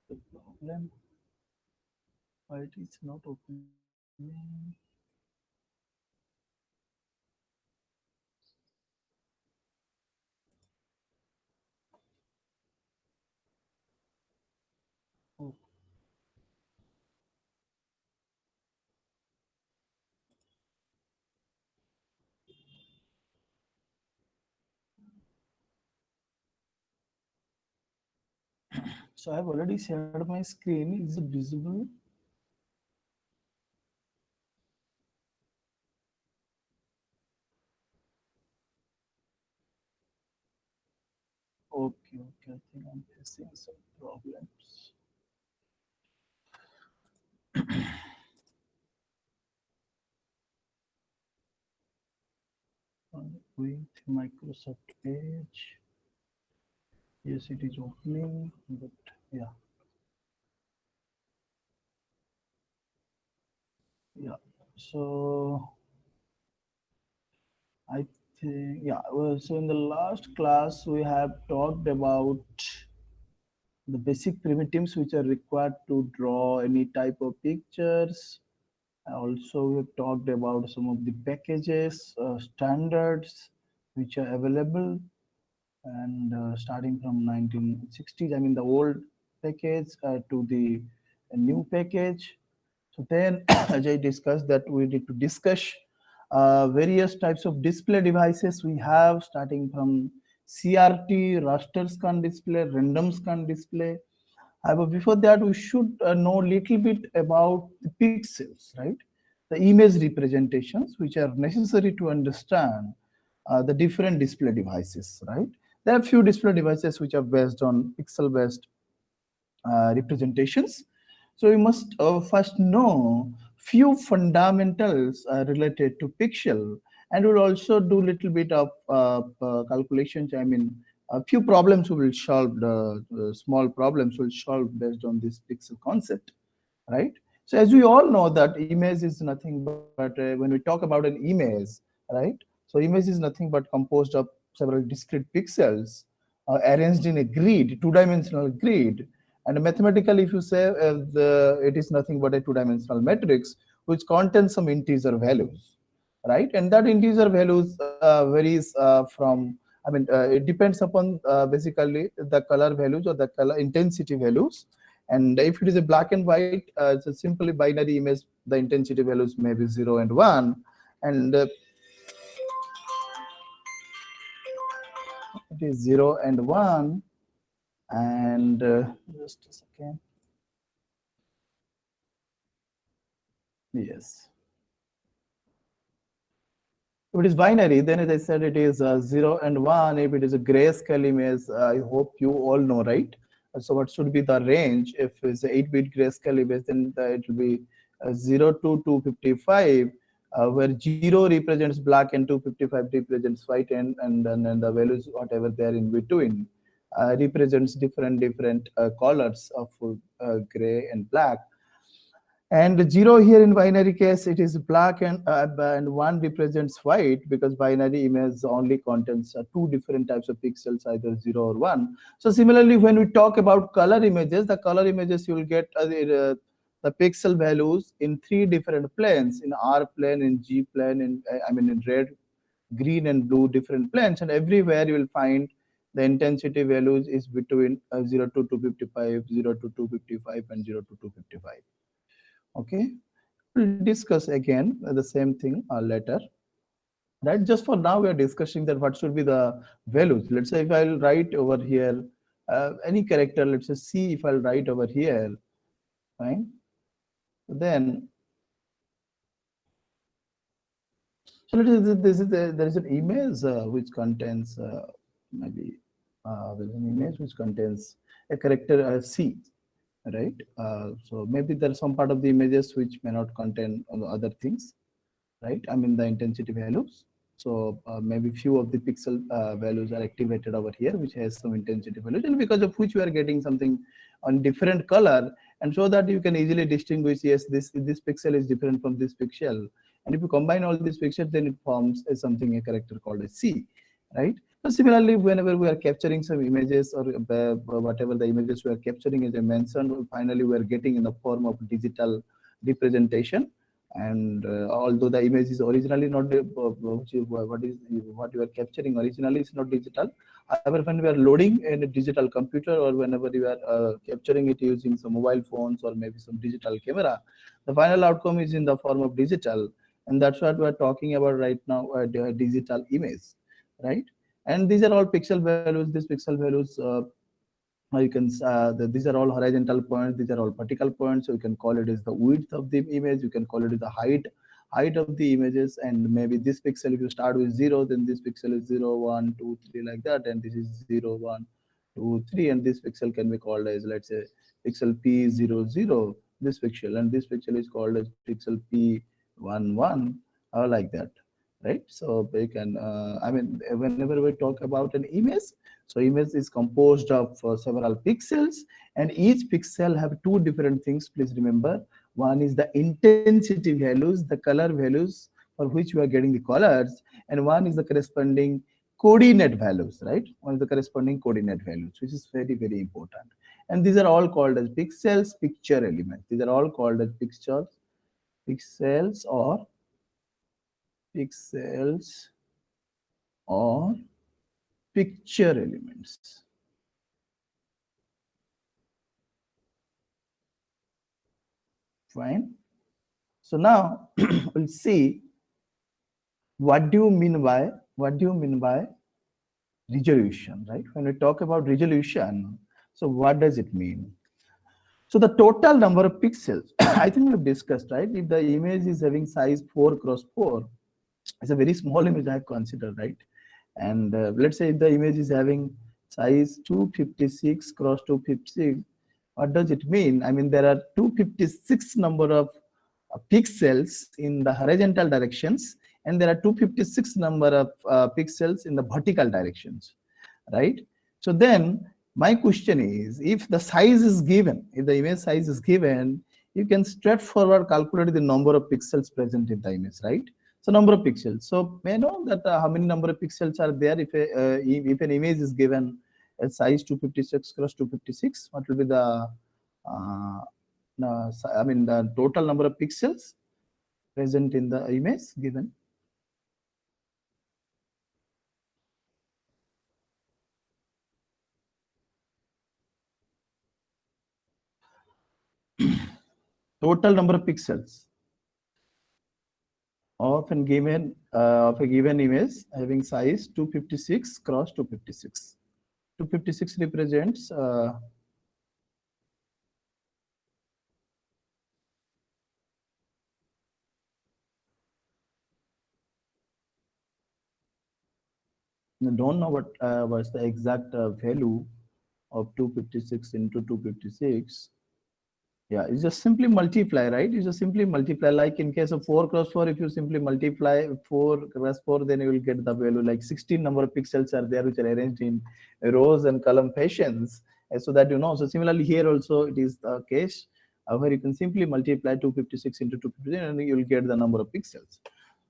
The problem why it is not opening. Oh, so I've already shared my screen. Is it visible? Okay, okay. I think I'm facing some problems with Microsoft Edge. Yes, it is opening, but yeah, yeah. So I think yeah. Well, so in the last class we have talked about the basic primitives which are required to draw any type of pictures. Also, we've talked about some of the packages, standards which are available, and starting from 1960s, I mean the old package to the new package. So then, as I discussed, that we need to discuss various types of display devices we have, starting from CRT, raster scan display, random scan display. However, before that, we should know a little bit about the pixels, right? The image representations, which are necessary to understand the different display devices, right? There are few display devices which are based on pixel-based representations. So we must first know few fundamentals related to pixel, and we'll also do little bit of calculations. I mean, a few problems we will solve. The small problems will solve based on this pixel concept, right? So as we all know that image is nothing but when we talk about an image, right? So image is nothing but composed of several discrete pixels arranged in a grid, two-dimensional grid. And mathematically, if you say it is nothing but a two-dimensional matrix which contains some integer values, right? And that integer values varies from, I mean, it depends upon basically the color values or the color intensity values. And if it is a black and white, it's a simply binary image. The intensity values may be 0 and 1, and it is 0 and 1. And just a second. Yes. If it is binary, then as I said, it is 0 and 1. If it is a grayscale image, I hope you all know, right? So what should be the range? If it's 8-bit grayscale image, then it will be 0 to 255, where 0 represents black and 255 represents white, and the values, whatever they are in between, represents different colors of gray and black. And zero here in binary case, it is black, and one represents white, because binary image only contains two different types of pixels, either zero or one. So similarly, when we talk about color images, the color images you will get the pixel values in three different planes: in R plane, in G plane, in red, green, and blue, different planes, and everywhere you will find the intensity values is between 0 to 255, 0 to 255, and 0 to 255. Okay, we'll discuss again the same thing later. Right, just for now we are discussing that what should be the values. Let's say if I'll write over here any character, let's say C, if I'll write over here, fine, then so there is an image which contains maybe there's an image which contains a character C, right? So maybe there's some part of the images which may not contain other things, right? I mean the intensity values. So maybe few of the pixel values are activated over here, which has some intensity values, and because of which we are getting something on different color, and so that you can easily distinguish, yes, this pixel is different from this pixel, and if you combine all these pixels, then it forms something, a character called a C, right? So similarly, whenever we are capturing some images, or whatever the images we are capturing, as I mentioned, finally we are getting in the form of digital representation. And although the image is originally not what you are capturing originally is not digital, however, when we are loading in a digital computer, or whenever you are capturing it using some mobile phones or maybe some digital camera, the final outcome is in the form of digital, and that's what we are talking about right now, digital image, right? And these are all pixel values. These pixel values, you can these are all horizontal points, these are all vertical points, so you can call it as the width of the image, you can call it as the height of the images. And maybe this pixel, if you start with 0, then this pixel is 0 1 2 3 like that, and this is 0 1 2 3, and this pixel can be called as, let's say, pixel p00, this pixel, and this pixel is called as pixel p11, or like that, right? So we can whenever we talk about an image, so image is composed of several pixels, and each pixel have two different things. Please remember, one is the intensity values, the color values for which we are getting the colors, and one is the corresponding coordinate values, right? One is the corresponding coordinate values, which is very important. And these are all called as pixels, picture elements. These are all called as pixels pixels or picture elements. Fine. So now we'll see what do you mean by resolution, right? When we talk about resolution, so what does it mean? So the total number of pixels, I think we've discussed, right? If the image is having size 4 cross 4, it's a very small image I have considered, right? And let's say if the image is having size 256 cross 256, what does it mean? I mean, there are 256 number of pixels in the horizontal directions, and there are 256 number of pixels in the vertical directions, right? So then my question is, if the size is given, if the image size is given, you can straightforward calculate the number of pixels present in the image, right? So number of pixels. So may I know that how many number of pixels are there if an image is given a size 256 cross 256? What will be the the total number of pixels present in the image given? Total number of pixels of a given image having size 256 cross 256. 256 represents I don't know what was the exact value of 256 into 256. Yeah, it's just simply multiply, right? You just simply multiply. Like in case of 4 cross 4, if you simply multiply 4 cross 4, then you will get the value. Like 16 number of pixels are there, which are arranged in rows and column fashions. So that you know. So similarly here also it is the case where you can simply multiply 256 into 256 and you will get the number of pixels.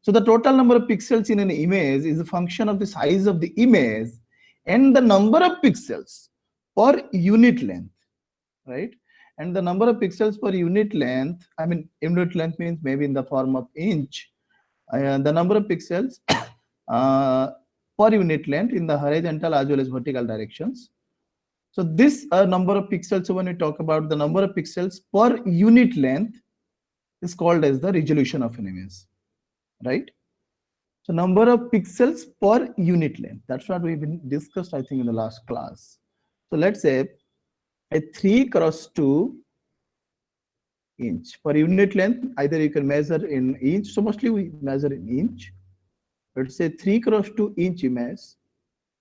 So the total number of pixels in an image is a function of the size of the image and the number of pixels per unit length, right? And the number of pixels per unit length, I mean, unit length means maybe in the form of inch, the number of pixels uh, per unit length in the horizontal as well as vertical directions. So this number of pixels, so when we talk about the number of pixels per unit length, is called as the resolution of an image, right? So number of pixels per unit length, that's what we've been discussed, I think, in the last class. So let's say a 3 cross 2 inch per unit length, either you can measure in inch, so mostly we measure in inch. Let's say 3 cross 2 inch image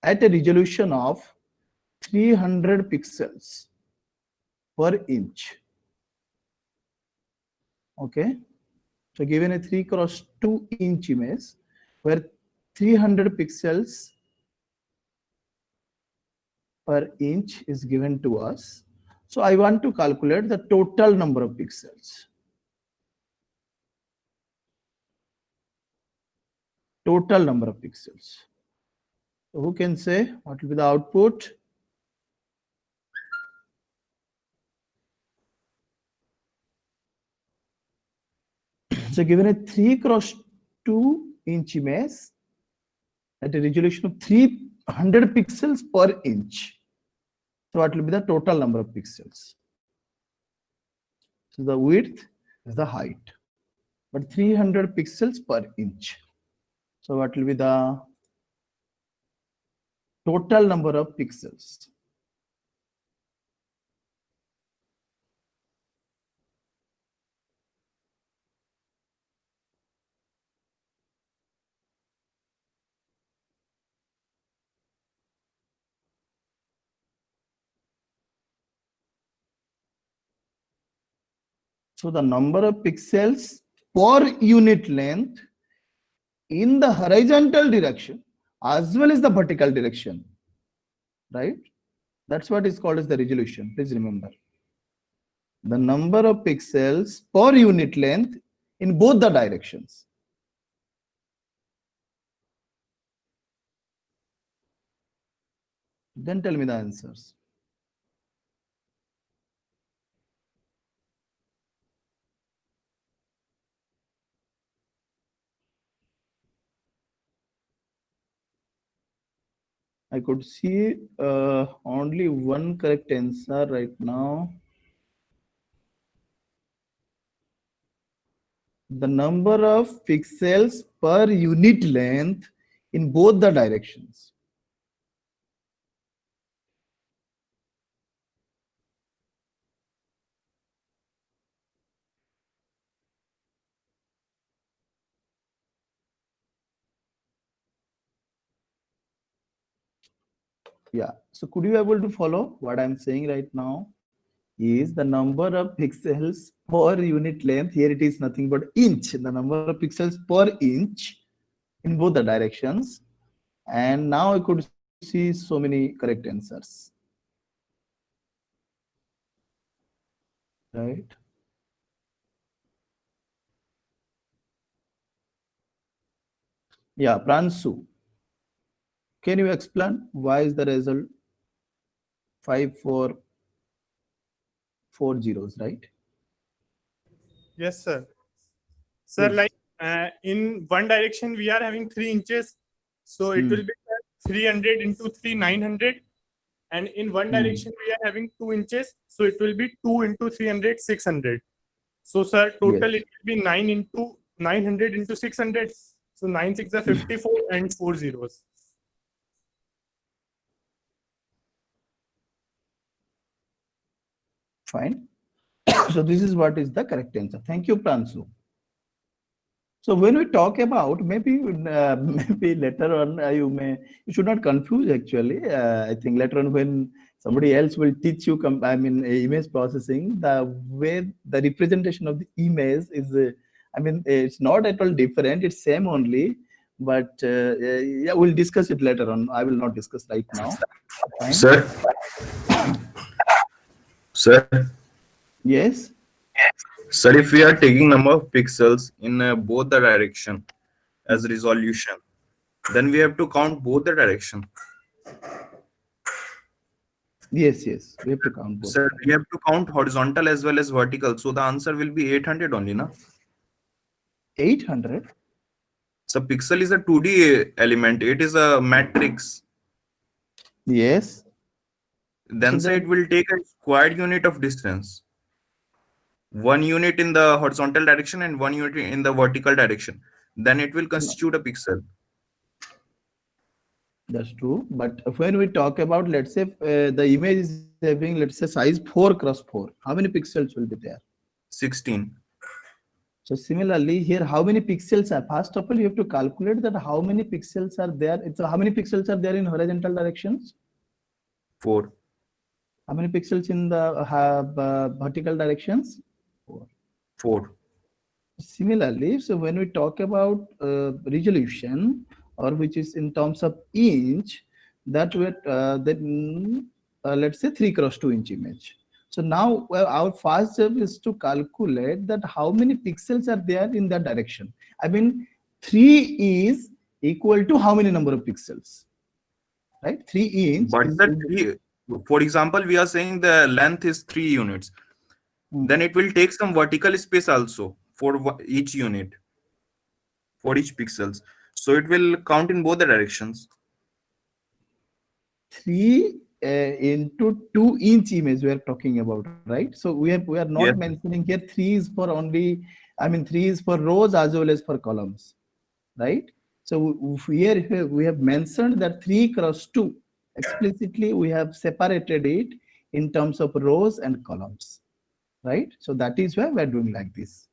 at a resolution of 300 pixels per inch. Okay, so given a 3 cross 2 inch image where 300 pixels per inch is given to us, so I want to calculate the total number of pixels. Total number of pixels. So who can say what will be the output? So given a 3 cross 2 inch image at a resolution of 300 pixels per inch. So what will be the total number of pixels? So the width is the height, but 300 pixels per inch. So what will be the total number of pixels? So the number of pixels per unit length in the horizontal direction as well as the vertical direction, right? That's what is called as the resolution. Please remember the number of pixels per unit length in both the directions. Then tell me the answers. I could see only one correct answer right now. The number of pixels per unit length in both the directions. Yeah. So could you able to follow what I'm saying right now? Is the number of pixels per unit length. Here it is nothing but inch. The number of pixels per inch in both the directions. And now I could see so many correct answers. Right? Yeah, Pransu. Can you explain why is the result 5440, right? Yes, sir. Sir, Please. like in one direction we are having 3 inches, so it will be 300 into 3 900, and in one direction we are having 2 inches, so it will be 2 into 300 600. So, sir, Yes. total it will be 9 into 900 into 600. So 9 6 are 54 and 4 zeros. Fine. So this is what is the correct answer. Thank you, Pransu. So when we talk about maybe maybe later on you should not confuse actually. I think later on when somebody else will teach you image processing, the way the representation of the image is it's not at all different. It's same only, but yeah, we'll discuss it later on. I will not discuss right now. Fine. Sir, sir, Yes. sir, if we are taking number of pixels in both the direction as resolution, then we have to count both the direction. Yes. Yes. We have to count both. Sir, we have to count horizontal as well as vertical. So the answer will be 800 only, na? 800. So pixel is a 2D element. It is a matrix. Yes. Then So say it will take a squared unit of distance. 1 unit in the horizontal direction and 1 unit in the vertical direction. Then it will constitute a pixel. That's true. But when we talk about, let's say, the image is having, let's say, size 4x4, how many pixels will be there? 16. So similarly, here, how many pixels are? First of all, you have to calculate that how many pixels are there. How many pixels are there in horizontal directions? 4. How many pixels in the vertical directions? 4. 4. Similarly, so when we talk about resolution, or which is in terms of inch, that would then let's say 3x2 inch image. So now our first job is to calculate that how many pixels are there in that direction. 3 is equal to how many number of pixels, right? 3 inch But is the three, for example, we are saying the length is 3 units. Then it will take some vertical space also for each unit, for each pixels. So it will count in both the directions. 3 into 2 inch image we are talking about, right? So we are not Yes. mentioning here 3 is for only, 3 is for rows as well as for columns, right? So here we have mentioned that 3x2 explicitly we have separated it in terms of rows and columns, right? So that is why we are doing like this.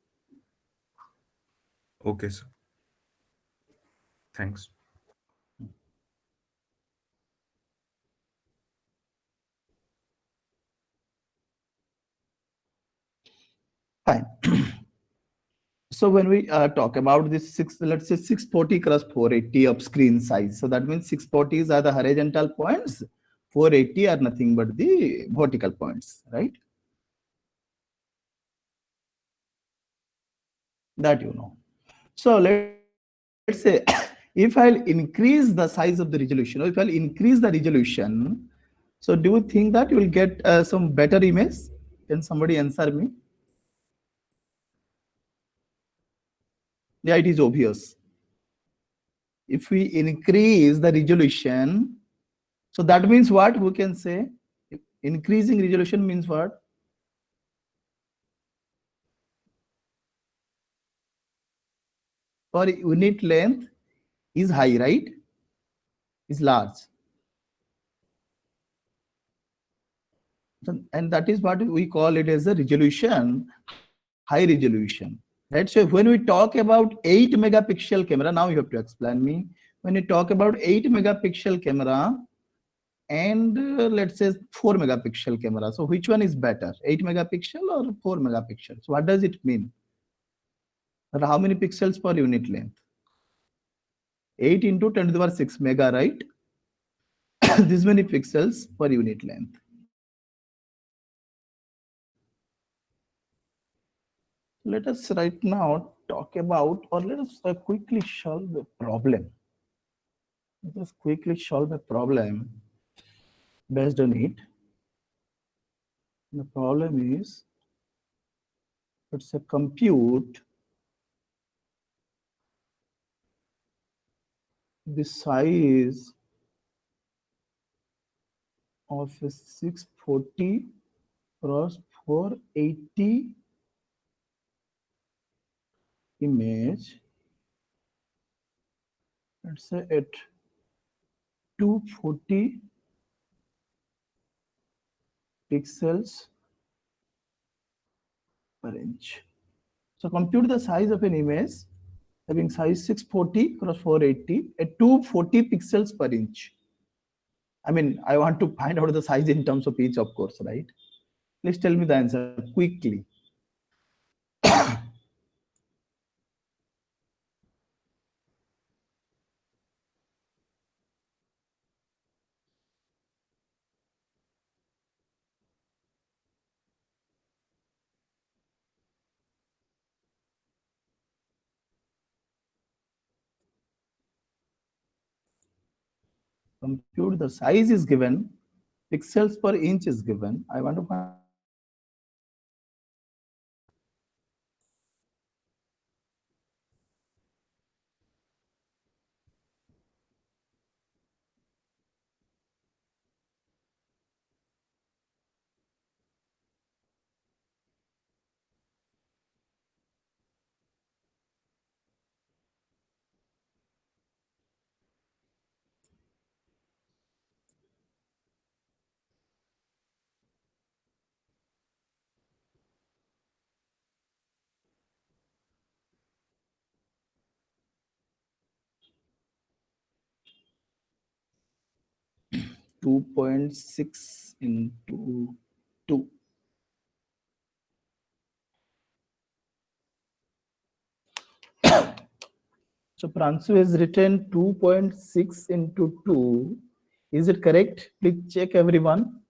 Okay, sir. Thanks. Fine. So when we talk about this let's say 640 cross 480 of screen size, so that means 640s are the horizontal points, 480 are nothing but the vertical points, right? That you know. So let's say if I'll increase the size of the resolution, or if I'll increase the resolution, so do you think that you will get some better image? Can somebody answer me? Yeah, it is obvious. If we increase the resolution, so that means what we can say? Increasing resolution means what? For unit length is high, right? Is large. And that is what we call it as a resolution, high resolution. Right. So when we talk about 8 megapixel camera, now you have to explain me. When you talk about 8 megapixel camera and let's say 4 megapixel camera, so which one is better, 8 megapixel or 4 megapixel? So what does it mean? That how many pixels per unit length? 8 into 10 to the power 6 mega, right? This many pixels per unit length. Let us right now talk about, or let us quickly solve the problem. Let us quickly solve the problem based on it. The problem is, let's say compute the size of a 640 cross 480 image, let's say at 240 pixels per inch. So compute the size of an image having size 640 cross 480 at 240 pixels per inch. I mean, I want to find out the size in terms of inch, of course, right? Please tell me the answer quickly. Compute the size is given, pixels per inch is given. I want to find 2.6 into 2. So Pransu has written 2.6 into 2. Is it correct? Please check everyone.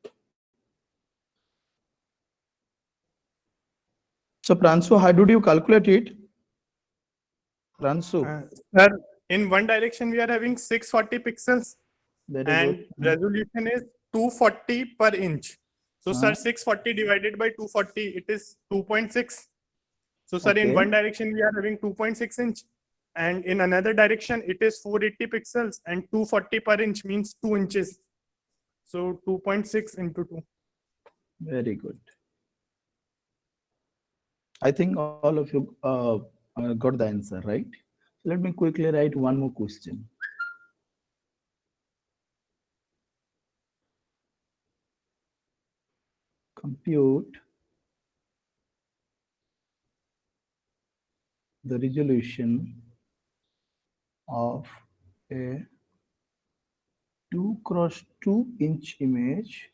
So Pransu, how did you calculate it? Pransu, Sir, in one direction we are having 640 pixels very and good. resolution is 240 per inch. So sir, Huh? 640 divided by 240, it is 2.6. So sir, in Okay. one direction we are having 2.6 inch and in another direction it is 480 pixels and 240 per inch means 2 inches. So 2.6 into 2. Very good. I think all of you got the answer, right? Let me quickly write one more question. Compute the resolution of a 2 cross 2 inch image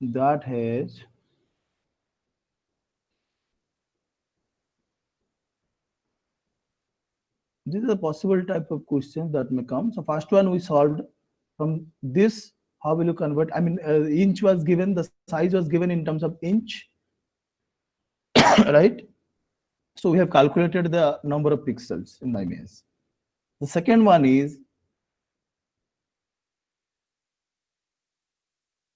that has these are the possible type of questions that may come. So first one we solved from this. How will you convert? I mean, inch was given, the size was given in terms of inch, right? So we have calculated the number of pixels in the image. The second one is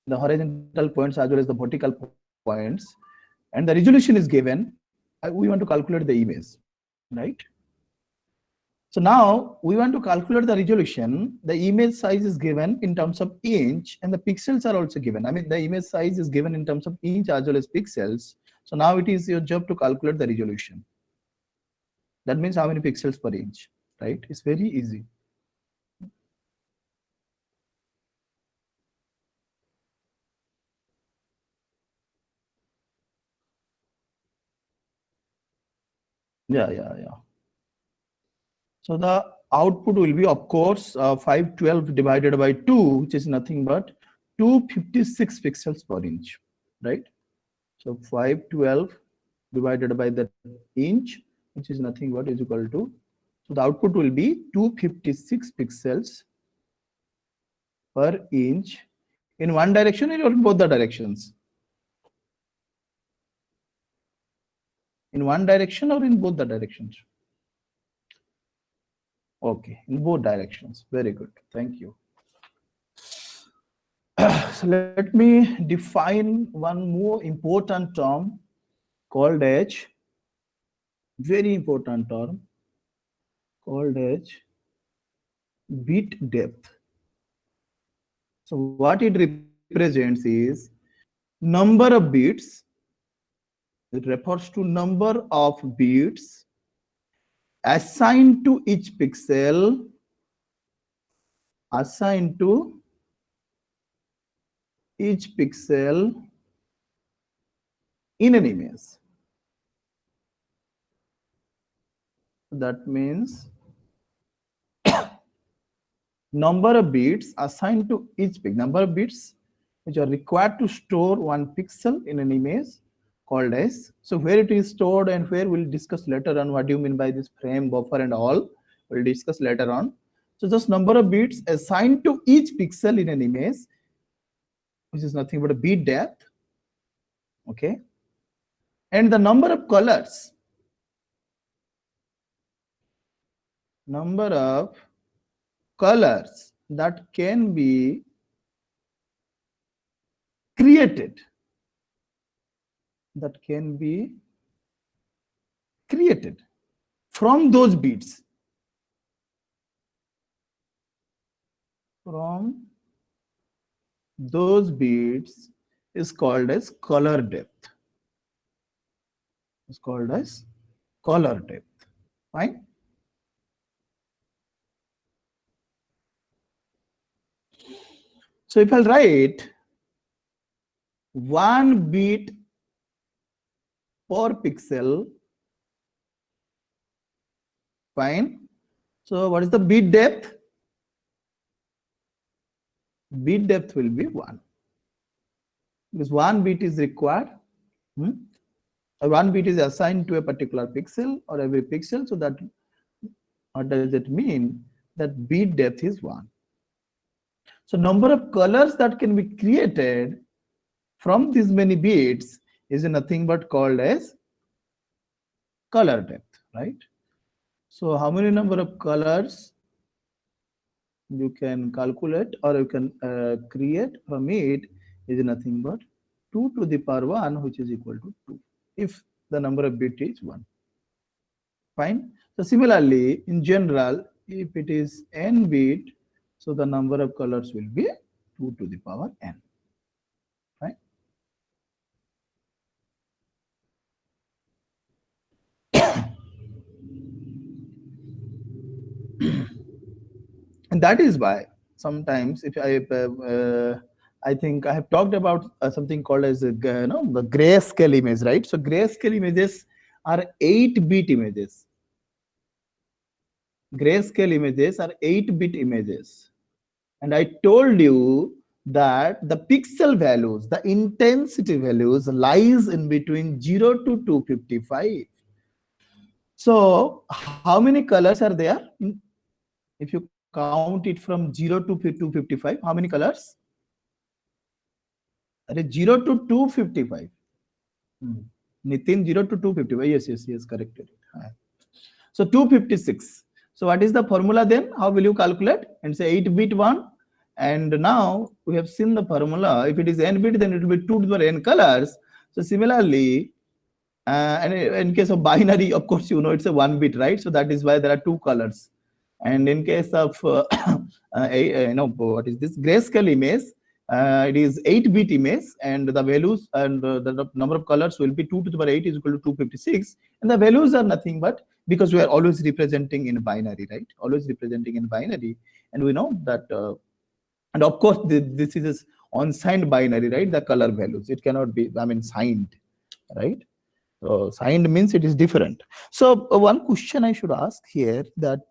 the horizontal points as well as the vertical points, and the resolution is given. We want to calculate the image, right? So now we want to calculate the resolution. The image size is given in terms of inch and the pixels are also given. I mean, the image size is given in terms of inch as well as pixels. So now it is your job to calculate the resolution. That means how many pixels per inch, right? It's very easy. Yeah. So the output will be, of course, 512 divided by 2, which is nothing but 256 pixels per inch, right? So 512 divided by the inch, which is nothing but is equal to, so the output will be 256 pixels per inch in one direction or in both the directions? In one direction or in both the directions? Okay, in both directions. Very good. Thank you. So let me define one more important term called as, very important term called as bit depth. So what it represents is number of bits. It refers to number of bits assigned to each pixel, assigned to each pixel in an image. that means number of bits assigned to each pixel, number of bits which are required to store one pixel in an image called as, so where it is stored and where we'll discuss later on what do you mean by this frame, buffer and all, we'll discuss later on. So just number of bits assigned to each pixel in an image, which is nothing but a bit depth, okay, and the number of colors, number of colors that can be created, from those bits, is called as color depth. It's called as color depth. Fine. So if I'll write 1 bit per pixel, fine. So what is the bit depth? Bit depth will be 1, because 1 bit is required. 1 bit is assigned to a particular pixel or every pixel. So that, what does it mean? That bit depth is 1. So number of colors that can be created from these many bits is nothing but called as color depth, right? So how many number of colors you can calculate or you can create from it is nothing but 2 to the power 1, which is equal to 2, if the number of bit is 1. Fine. So similarly, in general, if it is n bit, so the number of colors will be 2 to the power n. Right? And that is why sometimes, if I think I have talked about something called as the grayscale image, right? So grayscale images are 8-bit images. Grayscale images are 8-bit images. And I told you that the pixel values, the intensity values lies in between 0 to 255. So how many colors are there? If you count it from 0 to 255, how many colors? 0 to 255. Nitin, 0 to 255. Yes, correct. So 256. So what is the formula then? How will you calculate? And say 8-bit one. And now we have seen the formula. If it is n bit, then it will be 2 to the n colors. So similarly, and in case of binary, of course, you know it's a 1 bit, right? So that is why there are 2 colors. And in case of what is this grayscale image, it is 8-bit image, and the values and the number of colors will be 2 to the power 8 is equal to 256, and the values are nothing but, because we are always representing in binary, right? Always representing in binary, and we know that, and of course this is unsigned binary, right? The color values, it cannot be, I mean, signed, right? Signed means it is different. So one question I should ask here, that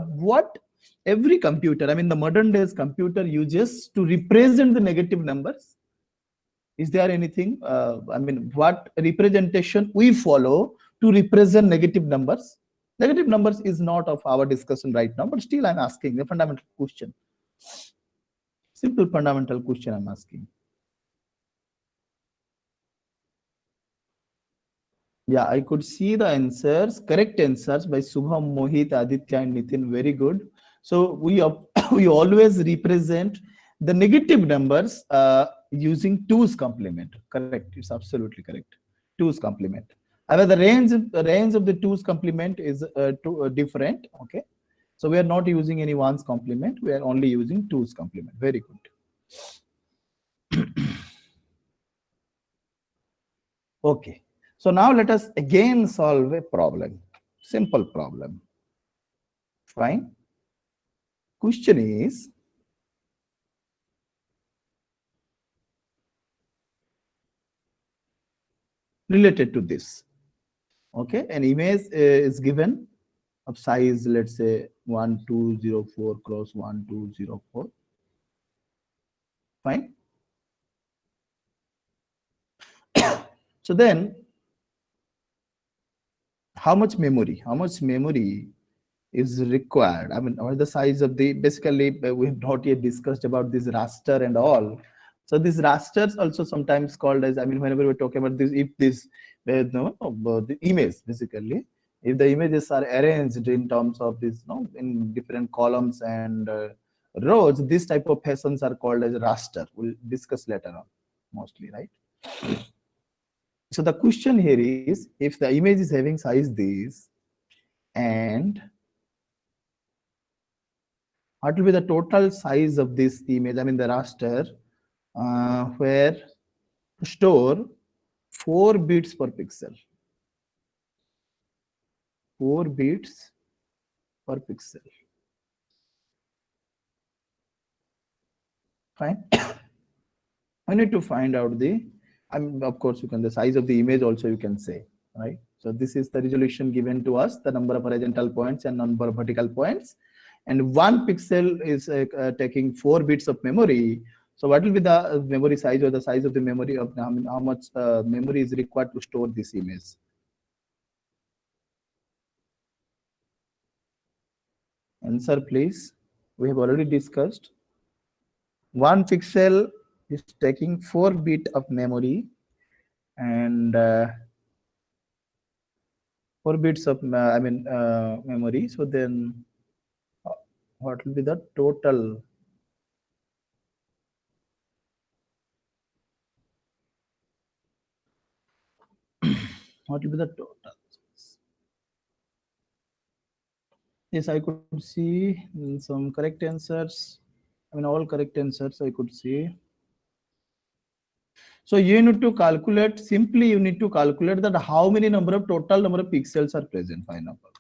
what every computer, I mean the modern days computer, uses to represent the negative numbers? Is there anything, I mean, what representation we follow to represent negative numbers? Negative numbers is not of our discussion right now, but still I'm asking a fundamental question. Simple fundamental question I'm asking. Yeah, I could see the answers, correct answers by Subham, Mohit, Aditya, and Nitin. Very good. So we always represent the negative numbers using 2's complement. Correct. It's absolutely correct. 2's complement. However, the range of the 2's complement is different. Okay. So we are not using any 1's complement. We are only using 2's complement. Very good. Okay. So now let us again solve a problem, simple problem. Fine. Question is, related to this. Okay, an image is given of size, let's say 1204 cross 1204. Fine. So then, how much memory? How much memory is required? I mean, or the size of the, basically we have not yet discussed about this raster and all. So these rasters also sometimes called as, I mean, whenever we talk about this, if this no, the image, basically if the images are arranged in terms of this, no, in different columns and rows, this type of fashions are called as raster. We'll discuss later on, mostly, right? So the question here is, if the image is having size this, and what will be the total size of this image, I mean the raster, where to store 4 bits per pixel. 4 bits per pixel. Fine. I need to find out the, I mean, of course, you can, the size of the image also you can say, right? So this is the resolution given to us, the number of horizontal points and number of vertical points. And 1 pixel is taking 4 bits of memory. So what will be the memory size, or the size of the memory of, I mean, how much memory is required to store this image? Answer, please. We have already discussed. 1 pixel is taking 4 bit of memory, and 4 bits of memory. So then what will be the total? What will be the total? Yes, I could see some correct answers. I mean, all correct answers I could see. So you need to calculate, simply you need to calculate that how many total number of pixels are present. For example,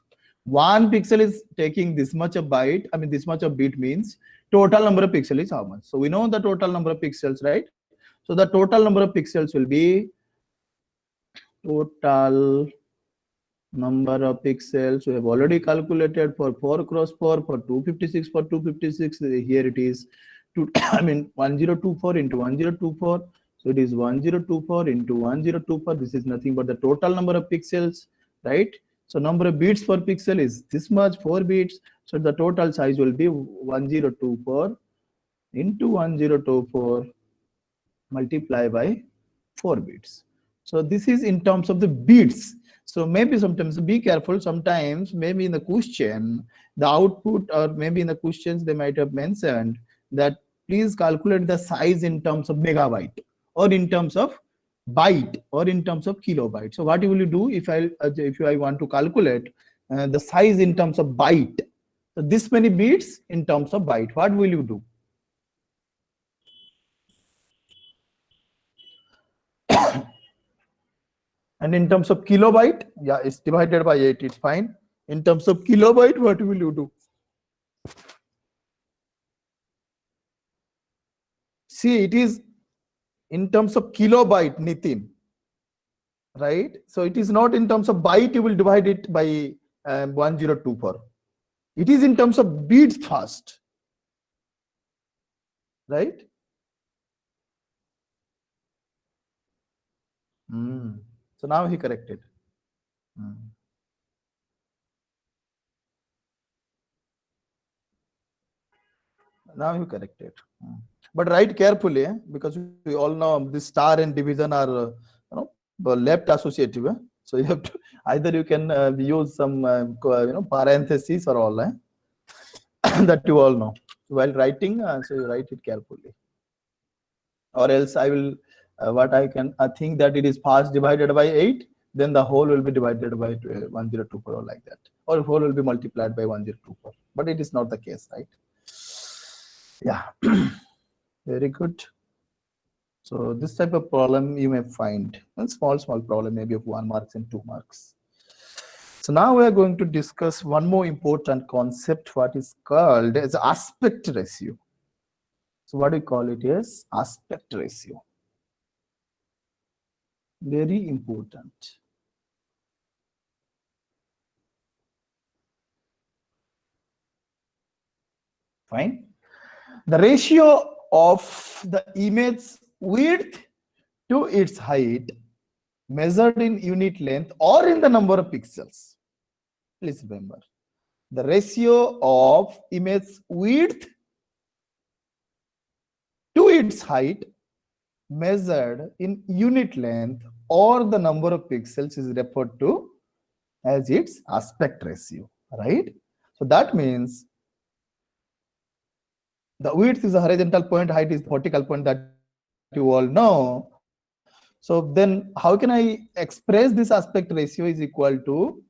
1 pixel is taking this much of byte, I mean this much of bit means total number of pixels is how much. So we know the total number of pixels, right? So the total number of pixels will be total number of pixels. We have already calculated for 4 cross 4 for 256 for 256. Here it is I mean 1024 into 1024. So it is 1024 into 1024. This is nothing but the total number of pixels, right? So number of bits per pixel is this much, 4 bits. So the total size will be 1024 into 1024 multiply by 4 bits. So this is in terms of the bits. So maybe sometimes be careful, sometimes maybe in the question, the output, or maybe in the questions they might have mentioned that please calculate the size in terms of megabyte, or in terms of byte, or in terms of kilobyte. So what will you do if I want to calculate the size in terms of byte? So this many bits in terms of byte, what will you do? And in terms of kilobyte, yeah, it's divided by 8, it's fine. In terms of kilobyte, what will you do? See, it is in terms of kilobyte, Nitin, right? So it is not in terms of byte, you will divide it by 1024. It is in terms of bits first, right? So now he corrected. Now you corrected. But write carefully, because we all know this star and division are left associative. So you have to, either you can use some parentheses or all that you all know while writing. So you write it carefully, or else I will what I can think that it is first divided by 8, then the whole will be divided by 1024 or like that, or whole will be multiplied by 1024. But it is not the case, right? Yeah. Very good. So this type of problem you may find a small problem, maybe of 1 marks and 2 marks. So now we are going to discuss one more important concept, what is called as aspect ratio. So what we call it is aspect ratio. Very important. Fine. The ratio of the image width to its height measured in unit length or in the number of pixels. Please remember, the ratio of image width to its height measured in unit length or the number of pixels is referred to as its aspect ratio, right? So that means the width is a horizontal point, height is vertical point, that you all know. So then how can I express this aspect ratio is equal to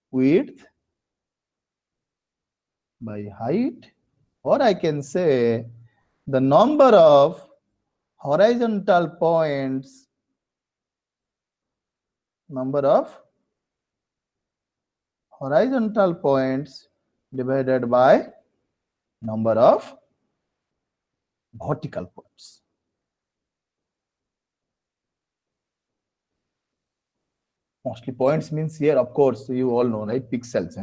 width by height, or I can say the number of horizontal points, divided by number of vertical points. Mostly points means here, of course, you all know, right? Pixels.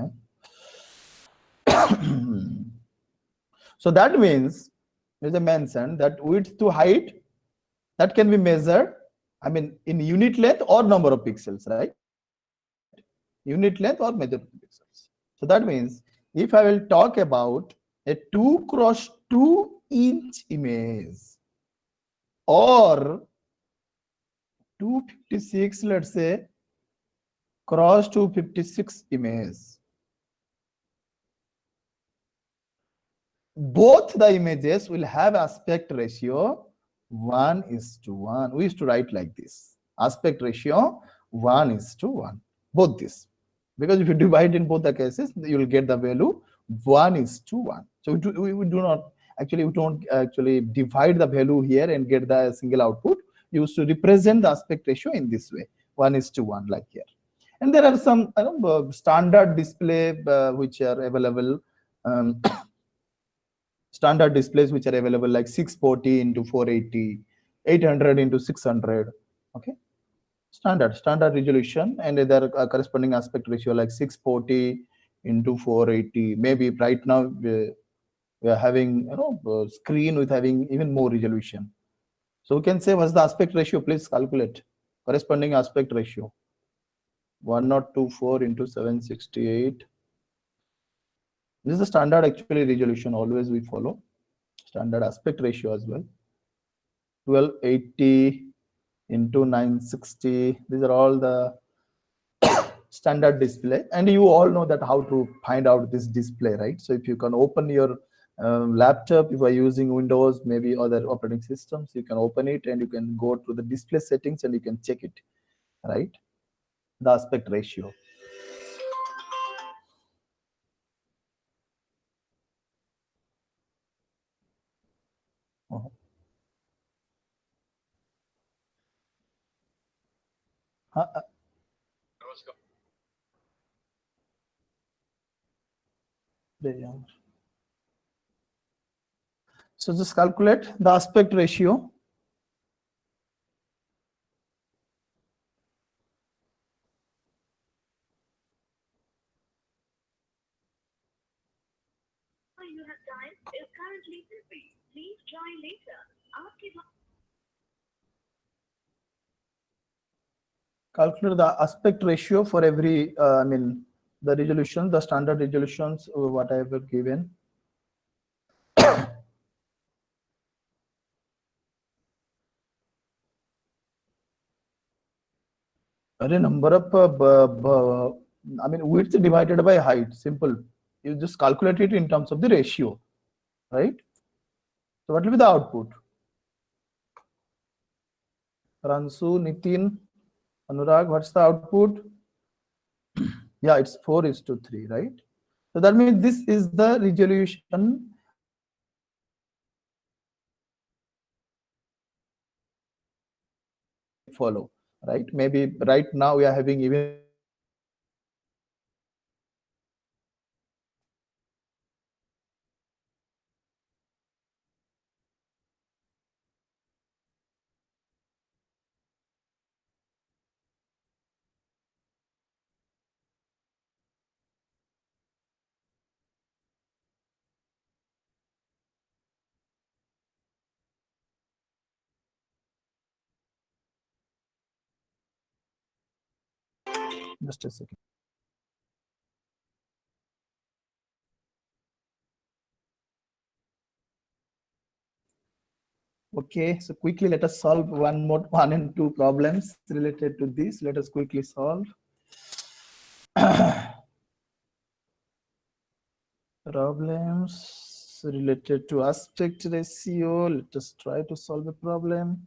So that means, as I mentioned, that width to height, that can be measured, I mean, in unit length or number of pixels, right? Unit length or measure of pixels. So that means, if I will talk about a 2 cross 2 inch image or 256, let's say, cross 256 image, both the images will have aspect ratio 1:1. We used to write like this: aspect ratio 1:1. Both this, because if you divide in both the cases, you will get the value 1:1. So we do not actually, we don't actually divide the value here and get the single output. You used to represent the aspect ratio in this way, 1:1, like here. And there are some standard display which are available. Standard displays which are available, like 640 into 480, 800 into 600. Okay, standard resolution, and there are corresponding aspect ratio like 640 into 480. Maybe right now we are having a screen with having even more resolution. So we can say, what's the aspect ratio? Please calculate corresponding aspect ratio. 1024 into 768. This is the standard actually resolution, always we follow standard aspect ratio as well. 1280 into 960. These are all the standard display, and you all know that how to find out this display, right? So if you can open your laptop, if you are using Windows, maybe other operating systems, you can open it and you can go to the display settings and you can check it, right? The aspect ratio. So just calculate the aspect ratio. You have dialed is currently busy. Please join later. Calculate the aspect ratio for every, I mean, the resolution, the standard resolutions, what I have given. A number of, I mean, width divided by height, simple. You just calculate it in terms of the ratio, right? So what will be the output? Ransu, Nitin, Anurag, what's the output? Yeah, it's 4:3, right? So that means this is the resolution follow, right? Maybe right now we are having even Just a second. Okay, so quickly let us solve one and two problems related to this. Let us quickly solve. Problems related to aspect ratio. Let us try to solve a problem.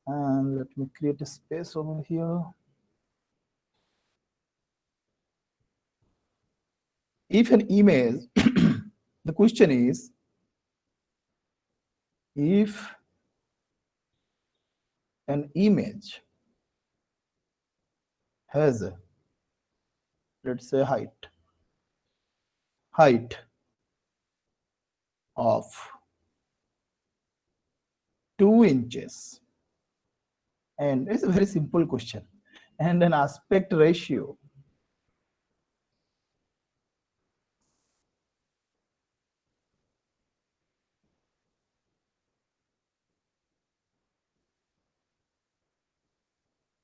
And let me create a space over here. If an image, the question is, if an image has a, let's say, height of 2 inches, and it's a very simple question, and an aspect ratio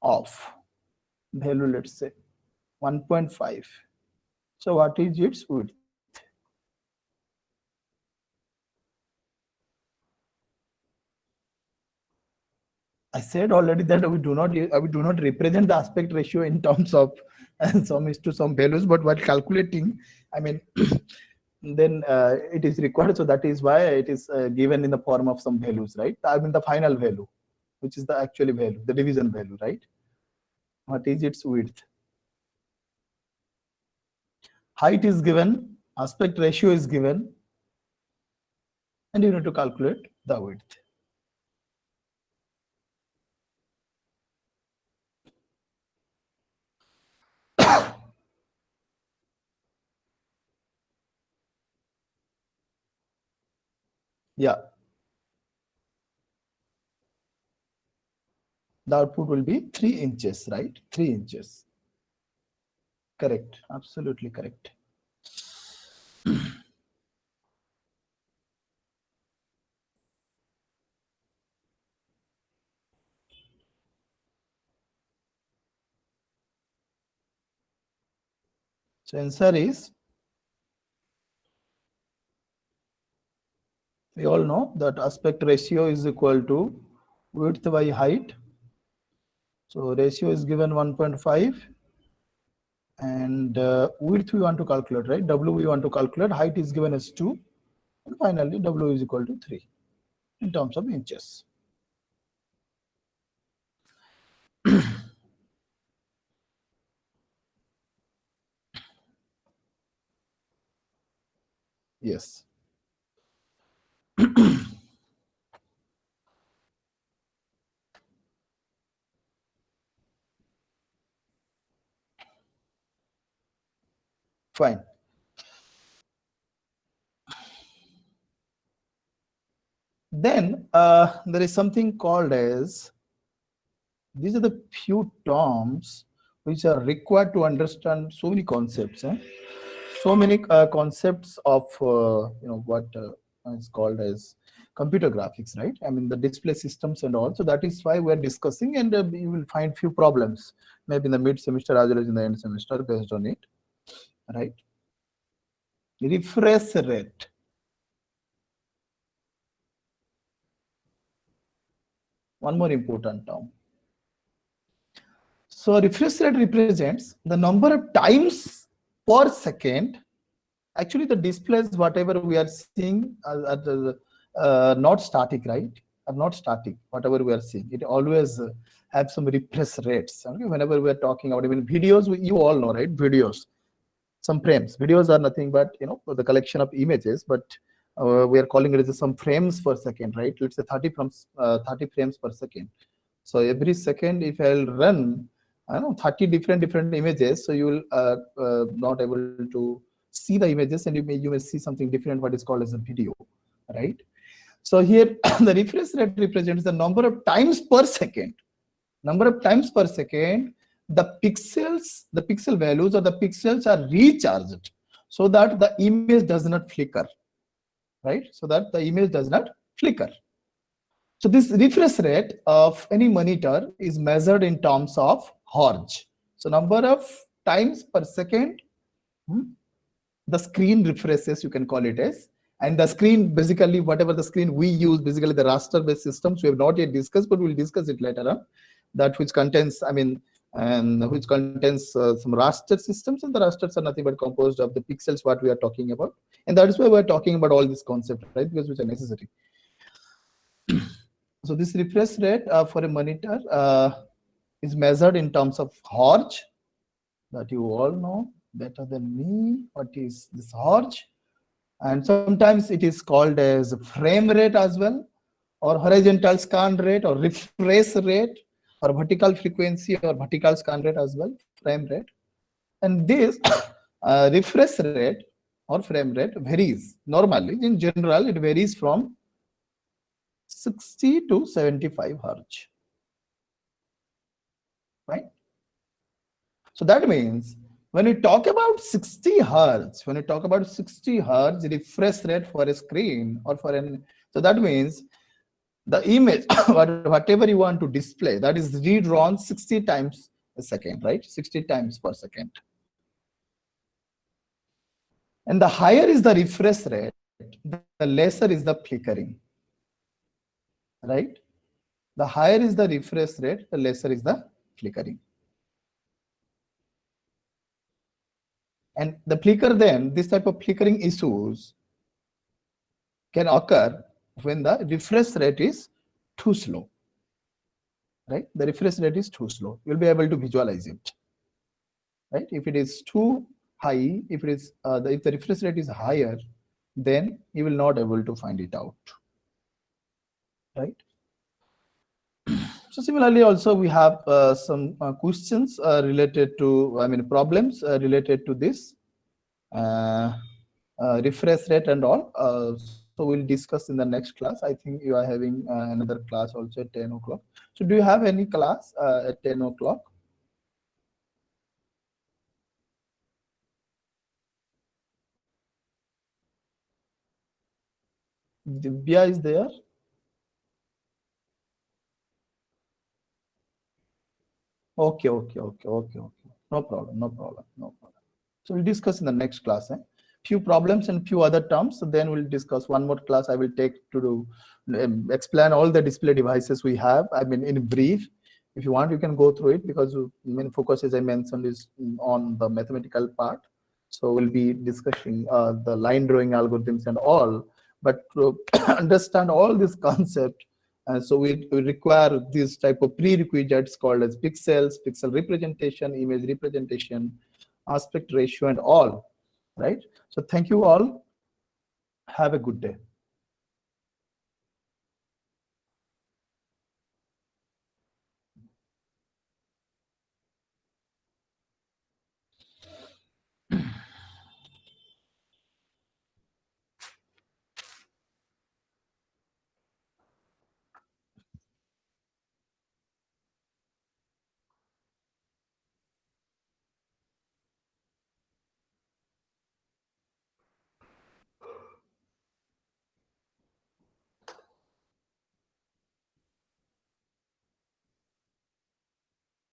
of value, let's say 1.5. So what is its width? I said already that we do not represent the aspect ratio in terms of some is to some values, but while calculating, I mean, then it is required. So that is why it is given in the form of some values, right? I mean the final value, which is the actual value, the division value, right? What is its width? Height is given, aspect ratio is given, and you need to calculate the width. Yeah. The output will be 3 inches, right? 3 inches. Correct. Absolutely correct. So answer is, we all know that aspect ratio is equal to width by height. So ratio is given 1.5, and width we want to calculate, right? W we want to calculate, height is given as 2, and finally W is equal to 3 in terms of inches. Yes. Fine. Then there is something called as, these are the few terms which are required to understand so many concepts. So many concepts of what is called as computer graphics, right? I mean the display systems and all. So that is why we are discussing, and you will find few problems maybe in the mid semester as well as in the end semester based on it, right? Refresh rate. One more important term. So refresh rate represents the number of times per second. Actually, the displays, whatever we are seeing, are not static, right? Are not static. Whatever we are seeing, it always have some refresh rates. Okay? Whenever we are talking about even videos, you all know, right? Videos, some frames. Videos are nothing but the collection of images, but we are calling it as some frames per second, right? Let's say 30 frames per second. So every second, if I'll run, I don't know, 30 different images, so you will not able to see the images, and you may see something different, what is called as a video, right? So here the refresh rate represents the number of times per second. Number of times per second the pixel values or the pixels are recharged, so that the image does not flicker, right? So that the image does not flicker. So this refresh rate of any monitor is measured in terms of hertz. So number of times per second the screen refreshes, you can call it as, and the screen, basically whatever the screen we use, basically the raster based systems, we have not yet discussed, but we'll discuss it later on, that which contains, and which contains some raster systems, and the rasters are nothing but composed of the pixels what we are talking about, and that is why we're talking about all these concepts, right, because which are necessary. So this refresh rate for a monitor is measured in terms of hertz, that you all know better than me what is this hertz, and sometimes it is called as frame rate as well, or horizontal scan rate, or refresh rate, or vertical frequency, or vertical scan rate as well, frame rate. And this refresh rate or frame rate varies. Normally, in general, it varies from 60 to 75 hertz. Right? So that means when we talk about 60 hertz, the refresh rate for a screen or for an, so that means the image, whatever you want to display, that is redrawn 60 times a second, right? 60 times per second. And the higher is the refresh rate, the lesser is the flickering, right? The higher is the refresh rate, the lesser is the flickering. And the flicker then, this type of flickering issues can occur when the refresh rate is too slow, right? The refresh rate is too slow. You'll be able to visualize it, right? If it is too high, if it is if the refresh rate is higher, then you will not able to find it out, right? So similarly, also we have some questions related to, problems related to this refresh rate and all. So we'll discuss in the next class. I think you are having another class also at 10 o'clock. So do you have any class at 10 o'clock? Divya is there? Okay. No problem. So we'll discuss in the next class. Few problems and few other terms. So then we'll discuss one more class I will take to do, explain all the display devices we have. In brief. If you want, you can go through it, because main focus, as I mentioned, is on the mathematical part. So we'll be discussing the line drawing algorithms and all. But to understand all this concept, so we require this type of prerequisites called as pixels, pixel representation, image representation, aspect ratio, and all, right? So thank you all. Have a good day.